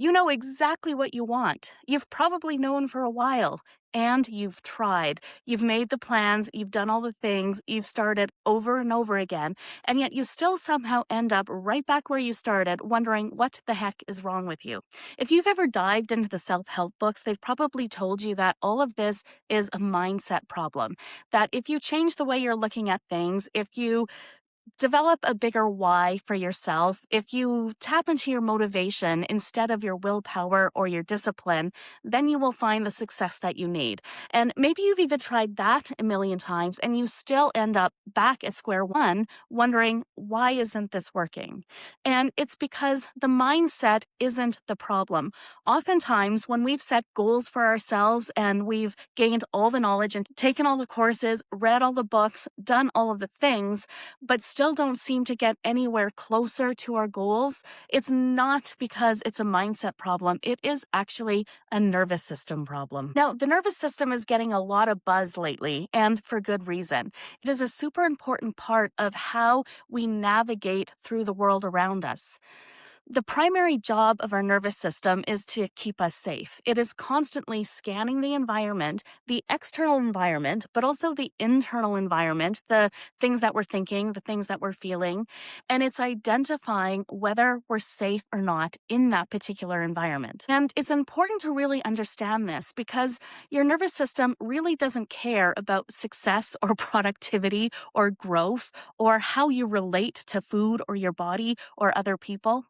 You know exactly what you want. You've probably known for a while, and you've tried. You've made the plans, you've done all the things, you've started over and over again, and yet you still somehow end up right back where you started, wondering what the heck is wrong with you. If you've ever dived into the self help books, they've probably told you that all of this is a mindset problem. That if you change the way you're looking at things, if you develop a bigger why for yourself. If you tap into your motivation instead of your willpower or your discipline, then you will find the success that you need. And maybe you've even tried that a million times and you still end up back at square one wondering, why isn't this working? And it's because the mindset isn't the problem. Oftentimes, when we've set goals for ourselves and we've gained all the knowledge and taken all the courses, read all the books, done all of the things, but still don't seem to get anywhere closer to our goals, it's not because it's a mindset problem. It is actually a nervous system problem. Now, the nervous system is getting a lot of buzz lately, and for good reason. It is a super important part of how we navigate through the world around us. The primary job of our nervous system is to keep us safe. It is constantly scanning the environment, the external environment, but also the internal environment, the things that we're thinking, the things that we're feeling, and it's identifying whether we're safe or not in that particular environment. And it's important to really understand this because your nervous system really doesn't care about success or productivity or growth or how you relate to food or your body or other people.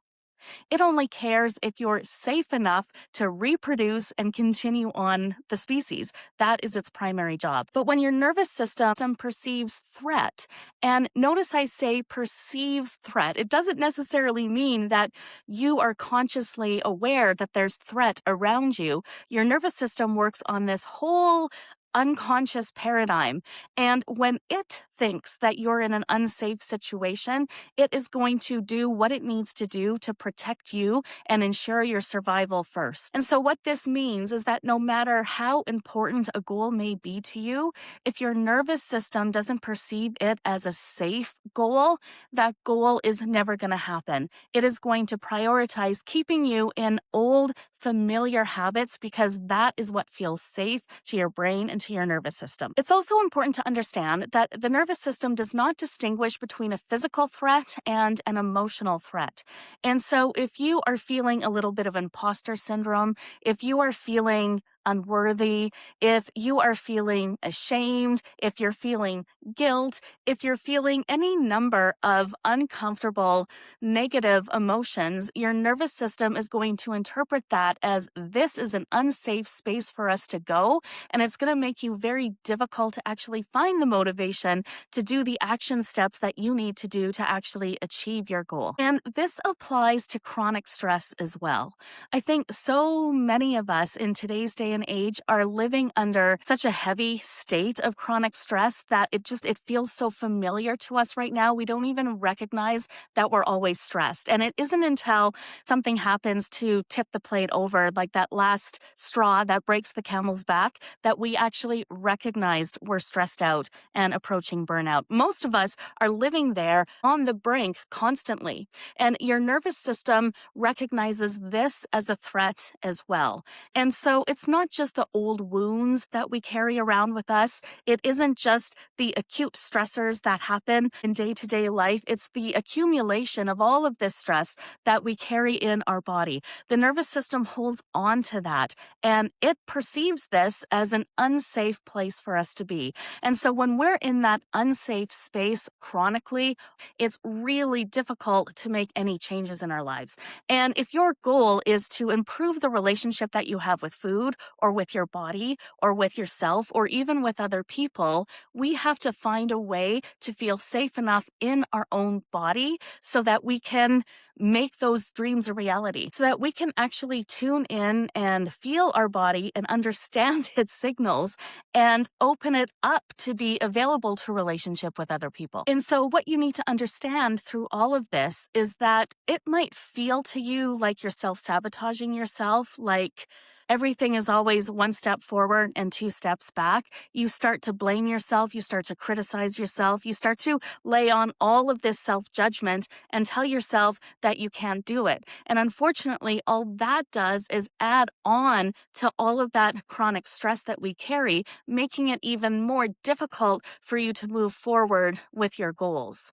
It only cares if you're safe enough to reproduce and continue on the species. That is its primary job. But when your nervous system perceives threat, and notice I say perceives threat, it doesn't necessarily mean that you are consciously aware that there's threat around you. Your nervous system works on this whole unconscious paradigm. And when it thinks that you're in an unsafe situation, it is going to do what it needs to do to protect you and ensure your survival first. And so, what this means is that no matter how important a goal may be to you, if your nervous system doesn't perceive it as a safe goal, that goal is never going to happen. It is going to prioritize keeping you in old, familiar habits because that is what feels safe to your brain and to your nervous system. It's also important to understand that the nervous system does not distinguish between a physical threat and an emotional threat. And so if you are feeling a little bit of imposter syndrome, if you are feeling unworthy, if you are feeling ashamed, if you're feeling guilt, if you're feeling any number of uncomfortable, negative emotions, your nervous system is going to interpret that as this is an unsafe space for us to go. And it's going to make you very difficult to actually find the motivation to do the action steps that you need to do to actually achieve your goal. And this applies to chronic stress as well. I think so many of us in today's day and age are living under such a heavy state of chronic stress that it feels so familiar to us right now. We don't even recognize that we're always stressed. And it isn't until something happens to tip the plate over, like that last straw that breaks the camel's back, that we actually recognized we're stressed out and approaching burnout. Most of us are living there on the brink constantly. And your nervous system recognizes this as a threat as well. And so it's not just the old wounds that we carry around with us. It isn't just the acute stressors that happen in day-to-day life. It's the accumulation of all of this stress that we carry in our body. The nervous system holds on to that, and it perceives this as an unsafe place for us to be. And so when we're in that unsafe space chronically, it's really difficult to make any changes in our lives. And if your goal is to improve the relationship that you have with food or with your body or with yourself or even with other people, we have to find a way to feel safe enough in our own body so that we can make those dreams a reality, so that we can actually tune in and feel our body and understand its signals and open it up to be available to relationship with other people. And so what you need to understand through all of this is that it might feel to you like you're self-sabotaging yourself, like everything is always one step forward and two steps back, you start to blame yourself, you start to criticize yourself, you start to lay on all of this self judgment and tell yourself that you can't do it. And unfortunately, all that does is add on to all of that chronic stress that we carry, making it even more difficult for you to move forward with your goals.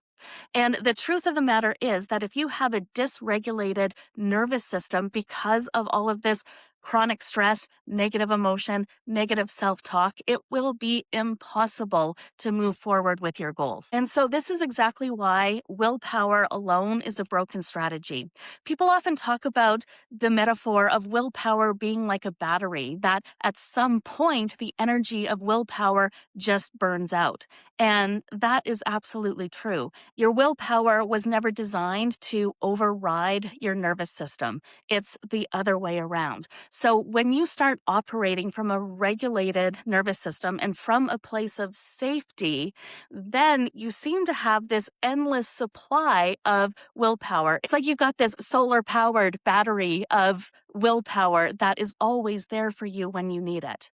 And the truth of the matter is that if you have a dysregulated nervous system because of all of this chronic stress, negative emotion, negative self talk, it will be impossible to move forward with your goals. And so, this is exactly why willpower alone is a broken strategy. People often talk about the metaphor of willpower being like a battery, that at some point, the energy of willpower just burns out. And that is absolutely true. Your willpower was never designed to override your nervous system. It's the other way around. So when you start operating from a regulated nervous system and from a place of safety, then you seem to have this endless supply of willpower. It's like you've got this solar powered battery of willpower that is always there for you when you need it.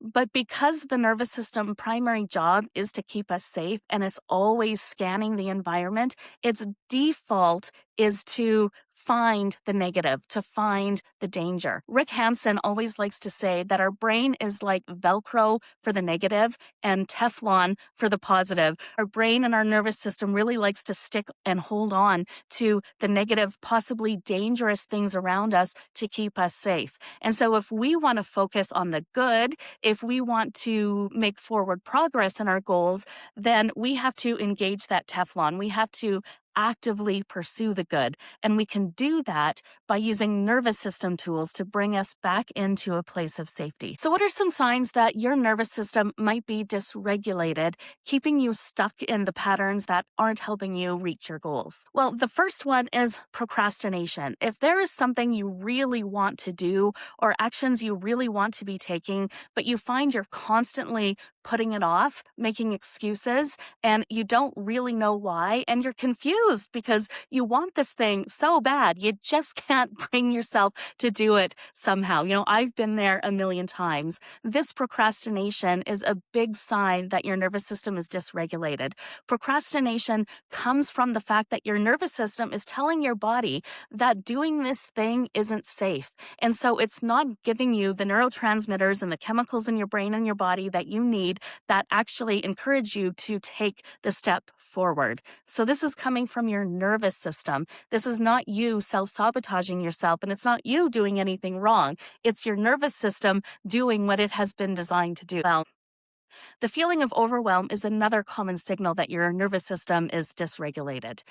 But because the nervous system primary job is to keep us safe and it's always scanning the environment, its default is to find the negative, to find the danger. Rick Hansen always likes to say that our brain is like Velcro for the negative and Teflon for the positive. Our brain and our nervous system really likes to stick and hold on to the negative, possibly dangerous things around us to keep us safe. And so if we want to focus on the good, if we want to make forward progress in our goals, then we have to engage that Teflon. We have to actively pursue the good. And we can do that by using nervous system tools to bring us back into a place of safety. So, what are some signs that your nervous system might be dysregulated, keeping you stuck in the patterns that aren't helping you reach your goals? Well, the first one is procrastination. If there is something you really want to do or actions you really want to be taking, but you find you're constantly putting it off, making excuses, and you don't really know why, and you're confused because you want this thing so bad, you just can't bring yourself to do it somehow. I've been there a million times. This procrastination is a big sign that your nervous system is dysregulated. Procrastination comes from the fact that your nervous system is telling your body that doing this thing isn't safe. And so it's not giving you the neurotransmitters and the chemicals in your brain and your body that you need that actually encourage you to take the step forward. So this is coming from your nervous system. This is not you self-sabotaging yourself, and it's not you doing anything wrong. It's your nervous system doing what it has been designed to do. Well, the feeling of overwhelm is another common signal that your nervous system is dysregulated.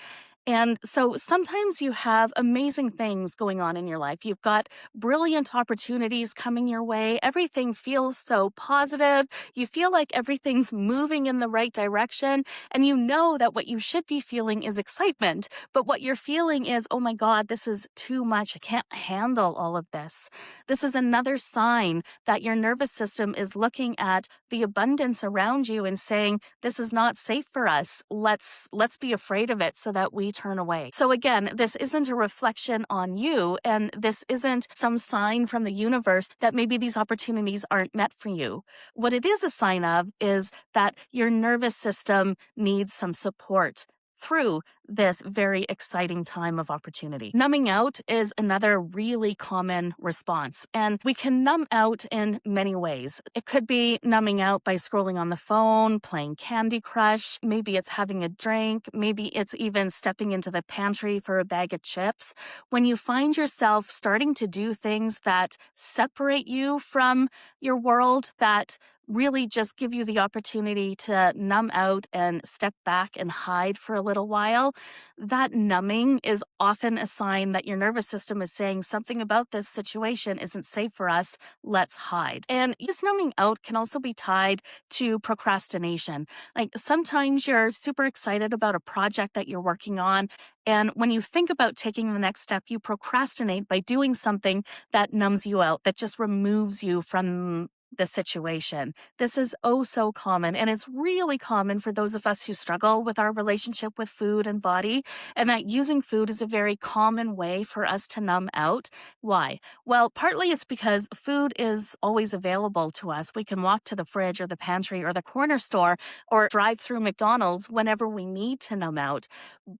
And so sometimes you have amazing things going on in your life. You've got brilliant opportunities coming your way. Everything feels so positive. You feel like everything's moving in the right direction. And you know that what you should be feeling is excitement. But what you're feeling is, oh my God, this is too much. I can't handle all of this. This is another sign that your nervous system is looking at the abundance around you and saying, this is not safe for us. Let's be afraid of it so that we turn away. So again, this isn't a reflection on you, and this isn't some sign from the universe that maybe these opportunities aren't meant for you. What it is a sign of is that your nervous system needs some support through this very exciting time of opportunity. Numbing out is another really common response, and we can numb out in many ways. It could be numbing out by scrolling on the phone, playing Candy Crush, maybe it's having a drink, maybe it's even stepping into the pantry for a bag of chips. When you find yourself starting to do things that separate you from your world, that really just give you the opportunity to numb out and step back and hide for a little while, that numbing is often a sign that your nervous system is saying something about this situation isn't safe for us. Let's hide. And this numbing out can also be tied to procrastination. Like sometimes you're super excited about a project that you're working on. And when you think about taking the next step, you procrastinate by doing something that numbs you out, that just removes you from the situation. This is oh so common, and it's really common for those of us who struggle with our relationship with food and body, and that using food is a very common way for us to numb out. Why? Well, partly it's because food is always available to us. We can walk to the fridge or the pantry or the corner store or drive through McDonald's whenever we need to numb out.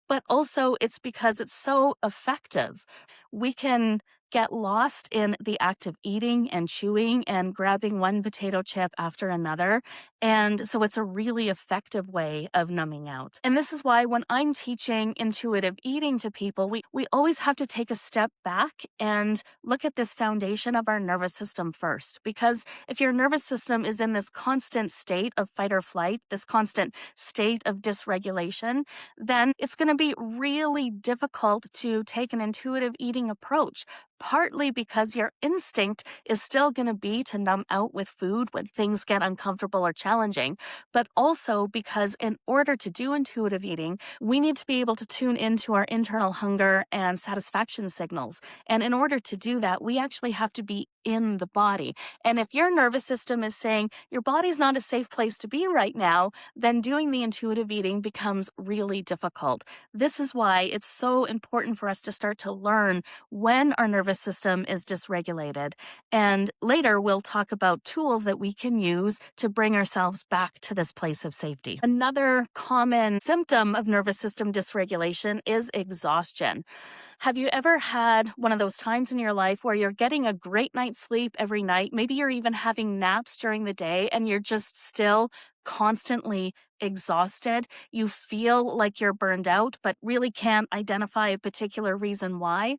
But also, it's because it's so effective. We can get lost in the act of eating and chewing and grabbing one potato chip after another. And so it's a really effective way of numbing out. And this is why when I'm teaching intuitive eating to people, we always have to take a step back and look at this foundation of our nervous system first. Because if your nervous system is in this constant state of fight or flight, this constant state of dysregulation, then it's going to be really difficult to take an intuitive eating approach, partly because your instinct is still going to be to numb out with food when things get uncomfortable or challenging, but also because in order to do intuitive eating, we need to be able to tune into our internal hunger and satisfaction signals. And in order to do that, we actually have to be in the body. And if your nervous system is saying your body's not a safe place to be right now, then doing the intuitive eating becomes really difficult. This is why it's so important for us to start to learn when our nervous system is dysregulated. And later, we'll talk about tools that we can use to bring ourselves back to this place of safety. Another common symptom of nervous system dysregulation is exhaustion. Have you ever had one of those times in your life where you're getting a great night's sleep every night? Maybe you're even having naps during the day and you're just still constantly exhausted. You feel like you're burned out, but really can't identify a particular reason why.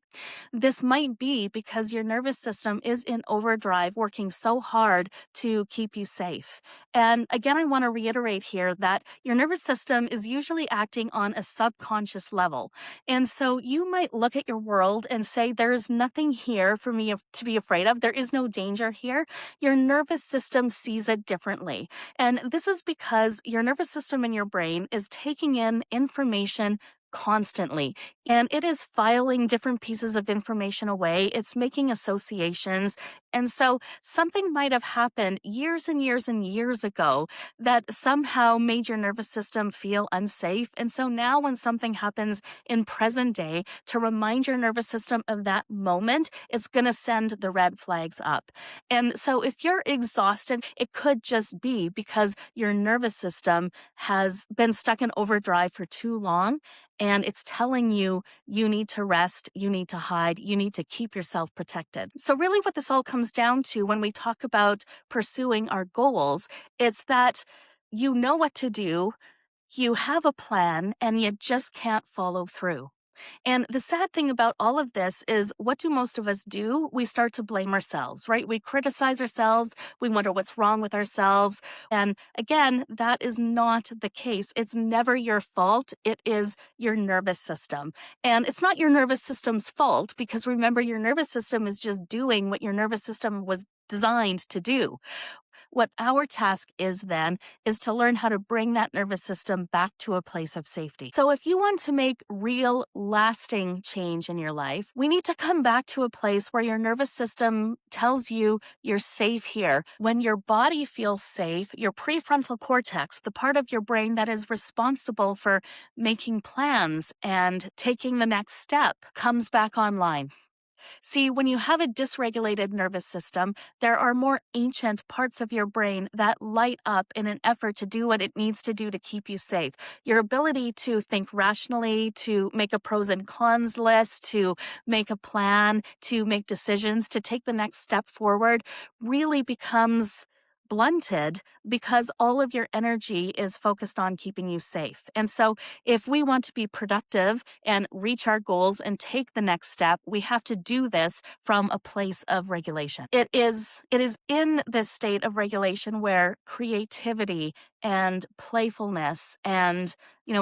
This might be because your nervous system is in overdrive, working so hard to keep you safe. And again, I want to reiterate here that your nervous system is usually acting on a subconscious level. And so you might look at your world and say, there is nothing here for me to be afraid of. There is no danger here. Your nervous system sees it differently. And this is because your nervous system in your brain is taking in information constantly, and it is filing different pieces of information away. It's making associations. And so something might have happened years and years and years ago that somehow made your nervous system feel unsafe. And so now when something happens in present day, to remind your nervous system of that moment, it's going to send the red flags up. And so if you're exhausted, it could just be because your nervous system has been stuck in overdrive for too long, and it's telling you you need to rest, you need to hide, you need to keep yourself protected. So really what this all comes down to when we talk about pursuing our goals, it's that you know what to do, you have a plan, and you just can't follow through. And the sad thing about all of this is, what do most of us do? We start to blame ourselves, right? We criticize ourselves. We wonder what's wrong with ourselves. And again, that is not the case. It's never your fault. It is your nervous system. And it's not your nervous system's fault, because remember, your nervous system is just doing what your nervous system was designed to do. What our task is then is to learn how to bring that nervous system back to a place of safety. So if you want to make real lasting change in your life, we need to come back to a place where your nervous system tells you you're safe here. When your body feels safe, your prefrontal cortex, the part of your brain that is responsible for making plans and taking the next step, comes back online. See, when you have a dysregulated nervous system, there are more ancient parts of your brain that light up in an effort to do what it needs to do to keep you safe. Your ability to think rationally, to make a pros and cons list, to make a plan, to make decisions, to take the next step forward really becomes blunted because all of your energy is focused on keeping you safe. And so if we want to be productive and reach our goals and take the next step, we have to do this from a place of regulation. It is in this state of regulation where creativity and playfulness and,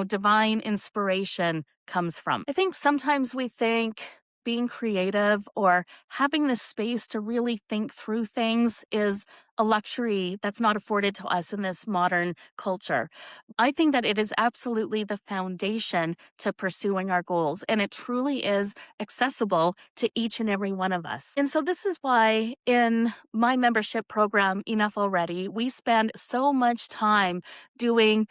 divine inspiration comes from. I think sometimes we think being creative or having the space to really think through things is a luxury that's not afforded to us in this modern culture. I think that it is absolutely the foundation to pursuing our goals, and it truly is accessible to each and every one of us. And so, this is why in my membership program, Enough Already, we spend so much time doing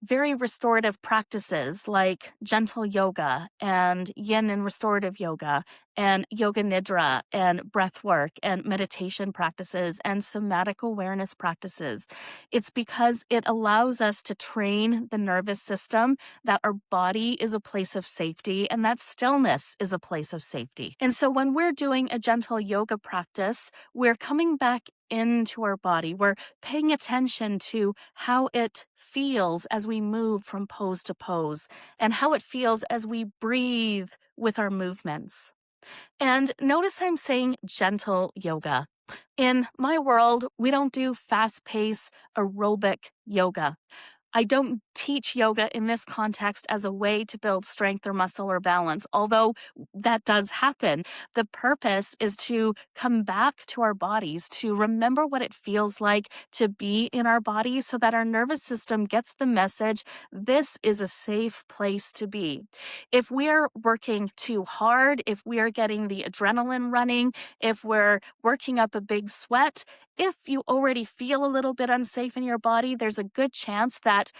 very restorative practices like gentle yoga and yin and restorative yoga and yoga nidra and breath work and meditation practices and somatic awareness practices. It's because it allows us to train the nervous system that our body is a place of safety and that stillness is a place of safety. And so when we're doing a gentle yoga practice, we're coming back into our body. We're paying attention to how it feels as we move from pose to pose and how it feels as we breathe with our movements. And notice I'm saying gentle yoga. In my world, we don't do fast paced aerobic yoga. I don't teach yoga in this context as a way to build strength or muscle or balance, although that does happen. The purpose is to come back to our bodies, to remember what it feels like to be in our bodies so that our nervous system gets the message this is a safe place to be. If we're working too hard, if we are getting the adrenaline running, if we're working up a big sweat, if you already feel a little bit unsafe in your body, there's a good chance that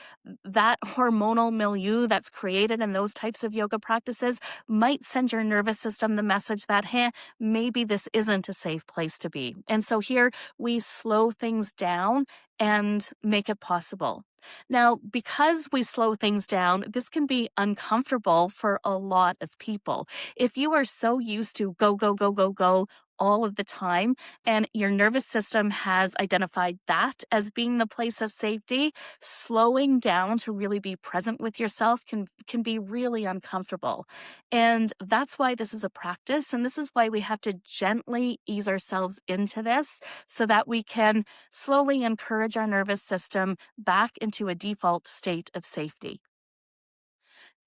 that hormonal milieu that's created in those types of yoga practices might send your nervous system the message that, hey, maybe this isn't a safe place to be. And so here we slow things down and make it possible. Now, because we slow things down, this can be uncomfortable for a lot of people. If you are so used to go, go, go, go, go all of the time, and your nervous system has identified that as being the place of safety, slowing down to really be present with yourself can be really uncomfortable. And that's why this is a practice, and this is why we have to gently ease ourselves into this so that we can slowly encourage our nervous system back into a default state of safety.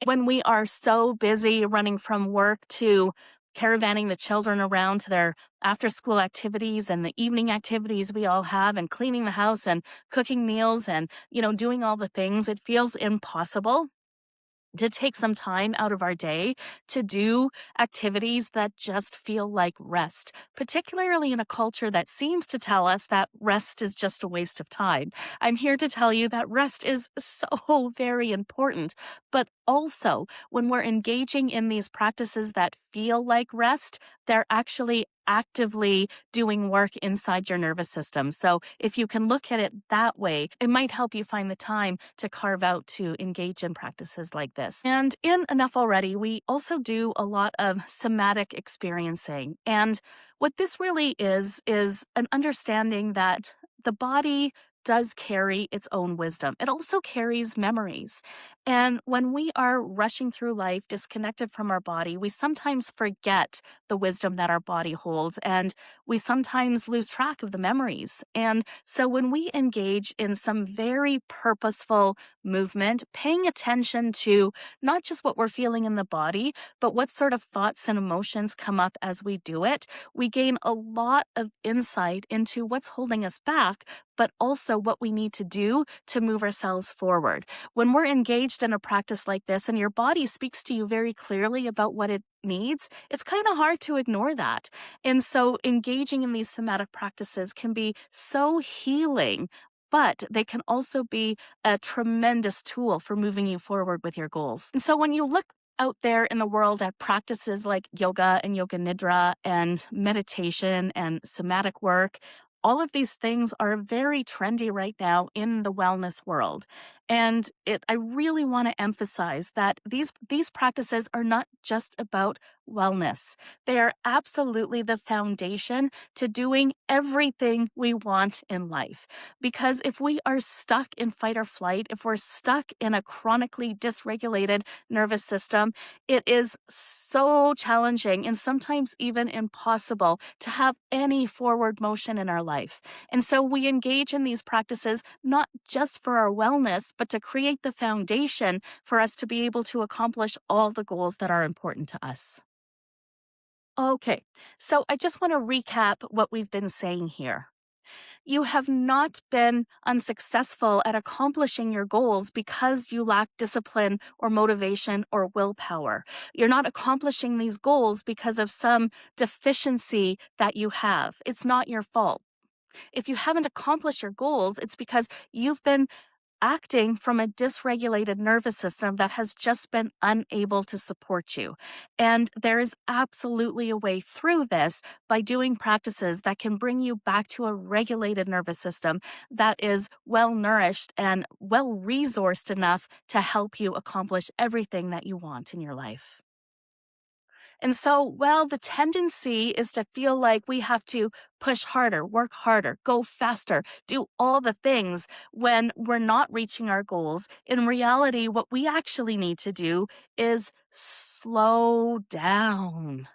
When we are so busy running from work to caravanning the children around to their after school activities and the evening activities we all have and cleaning the house and cooking meals and doing all the things, it feels impossible to take some time out of our day to do activities that just feel like rest, particularly in a culture that seems to tell us that rest is just a waste of time. I'm here to tell you that rest is so very important, but also when we're engaging in these practices that feel like rest, they're actually actively doing work inside your nervous system. So if you can look at it that way, it might help you find the time to carve out to engage in practices like this. And in Enough Already, we also do a lot of somatic experiencing. And what this really is an understanding that the body does carry its own wisdom. It also carries memories. And when we are rushing through life disconnected from our body, we sometimes forget the wisdom that our body holds, and we sometimes lose track of the memories. And so when we engage in some very purposeful movement, paying attention to not just what we're feeling in the body, but what sort of thoughts and emotions come up as we do it, we gain a lot of insight into what's holding us back, but also what we need to do to move ourselves forward. When we're engaged in a practice like this and your body speaks to you very clearly about what it needs, it's kind of hard to ignore that. And so engaging in these somatic practices can be so healing, but they can also be a tremendous tool for moving you forward with your goals. And so when you look out there in the world at practices like yoga and yoga nidra and meditation and somatic work, all of these things are very trendy right now in the wellness world. And I really want to emphasize that these practices are not just about wellness. They are absolutely the foundation to doing everything we want in life. Because if we are stuck in fight or flight, if we're stuck in a chronically dysregulated nervous system, it is so challenging and sometimes even impossible to have any forward motion in our life. And so we engage in these practices not just for our wellness, but to create the foundation for us to be able to accomplish all the goals that are important to us. Okay, so I just want to recap what we've been saying here. You have not been unsuccessful at accomplishing your goals because you lack discipline or motivation or willpower. You're not accomplishing these goals because of some deficiency that you have. It's not your fault. If you haven't accomplished your goals, it's because you've been acting from a dysregulated nervous system that has just been unable to support you. And there is absolutely a way through this by doing practices that can bring you back to a regulated nervous system that is well nourished and well resourced enough to help you accomplish everything that you want in your life. And so, well, the tendency is to feel like we have to push harder, work harder, go faster, do all the things when we're not reaching our goals. In reality, what we actually need to do is slow down.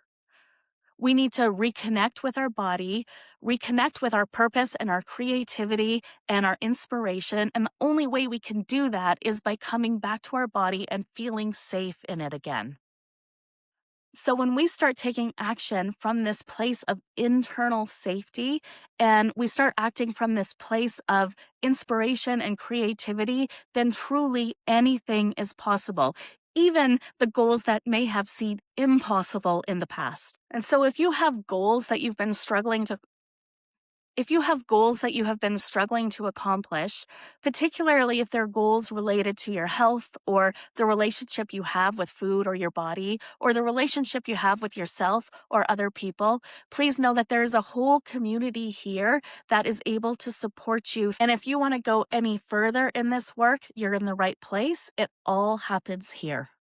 We need to reconnect with our body, reconnect with our purpose and our creativity and our inspiration. And the only way we can do that is by coming back to our body and feeling safe in it again. So, when we start taking action from this place of internal safety and we start acting from this place of inspiration and creativity, then truly anything is possible, even the goals that may have seemed impossible in the past. And so, if you have goals that you have been struggling to accomplish, particularly if they're goals related to your health or the relationship you have with food or your body or the relationship you have with yourself or other people, please know that there is a whole community here that is able to support you. And if you want to go any further in this work, you're in the right place. It all happens here.